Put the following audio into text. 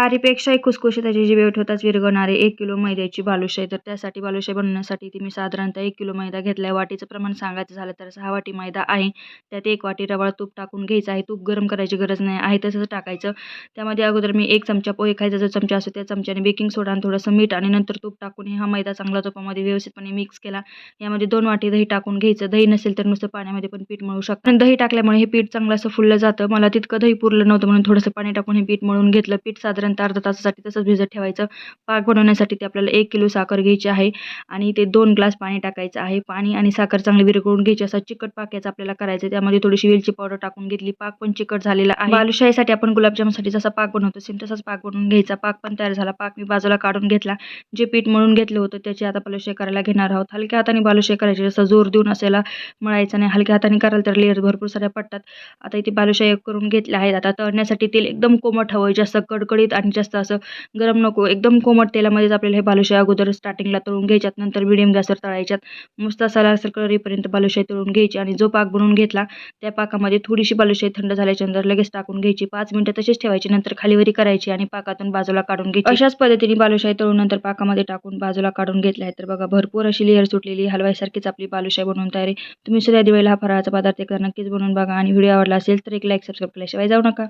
खारीपेक्षाही खुसखुशीत अशी जिभेवर ठेवताच विरघळणारे 1 किलो मैद्याची बालुशाही. तर त्यासाठी बालुशाही बनवण्यासाठी ती मी साधारणतः 1 किलो मैदा घेतला आहे. वाटीचं प्रमाण सांगायचं झालं तर 6 वाटी मैदा आहे. त्यात 1 वाटी रवाळ तूप टाकून घ्यायचं आहे. तूप गरम करायची गरज नाही आहे, तसंच टाकायचं. त्यामध्ये अगोदर मी 1 चमचा पोहे खायचा जो चमचा असतो त्या चमच्याने बेकिंग सोडा आणि थोडंसं मीठ आणि नंतर तूप टाकून हा मैदा चांगला तुपामध्ये व्यवस्थितपणे मिक्स केला. यामध्ये 2 वाटी दही टाकून घ्यायचं. दही नसेल तर नुसतं पाण्यामध्ये पण पीठ मळू शकता. दही टाकल्यामुळे हे पीठ चांगलं असं फुललं जातं. मला तितकं दही पुरलं नव्हतं म्हणून थोडंसं पाणी टाकून हे पीठ मळून घेतलं. पीठ साधारणतः अर्धा तासासाठी तसंच भिजत ठेवायचं. पाक बनवण्यासाठी ते आपल्याला 1 किलो साखर घ्यायची आहे आणि ते 2 ग्लास पाणी टाकायचं आहे. पाणी आणि साखर चांगली विरघळून घ्यायची. असा चिकट पाक याचा आपल्याला करायचं. त्यामध्ये थोडीशी वेलची पावडर टाकून घेतली. पाक पण चिकट झालेला आहे. बालुशाहीसाठी आपण गुलाबजामसाठी जसा पाक बनवतो सेम तसाच पाक बनवून घ्यायचा. पाक पण तयार झाला. पाक मी बाजूला काढून घेतला. जे पीठ मळून घेतलं होतं त्याची आता बालुशाही करायला घेणार आहोत. हलक्या हाताने बालुशाही करायची. जसं जोर देऊन असायला मळायचं नाही. हलक्या हाताने कराल तर लेयर भरपूर साऱ्या पडतात. आता इथे बालुशाही करून घेतल्या आहेत. आता तळण्यासाठी तेल एकदम कोमट हवं, जास्त कडकडीत आणि जास्त असं गरम नको. एकदम कोमट तेलामध्येच आपल्याला हे बालुशाही अगोदर स्टार्टिंगला तळून घ्यायच्यात, नंतर मीडियम गॅसवर तळायच्यात. मस्त असा लालसर कलर येईपर्यंत बालुशाही तळून घ्यायची आणि जो पाक बनवून घेतला त्या पाकामध्ये थोडीशी बालुशाही थंड झाल्याच्या नंतर लगेच टाकून घ्यायची. 5 मिनिटं तशीच ठेवायची. नंतर खालीवरी करायची आणि पाकातून बाजूला काढून घ्यायची. अशाच पद्धतीने बालुशाही तळून नंतर पाकामध्ये टाकून बाजूला काढून घेतला आहे. तर बघा भरपूर अशी लेअर सुटलेली हलवाईसारखीच आपली बालुशाही बनवून तयार आहे. तुम्ही सुद्धा दिवाळीला हा फराळाचा पदार्थ एकदा नक्कीच बनवून बघा आणि व्हिडिओ आवडला असेल तर एक लाईक सबस्क्राईब केल्याशिवाय जाऊ नका.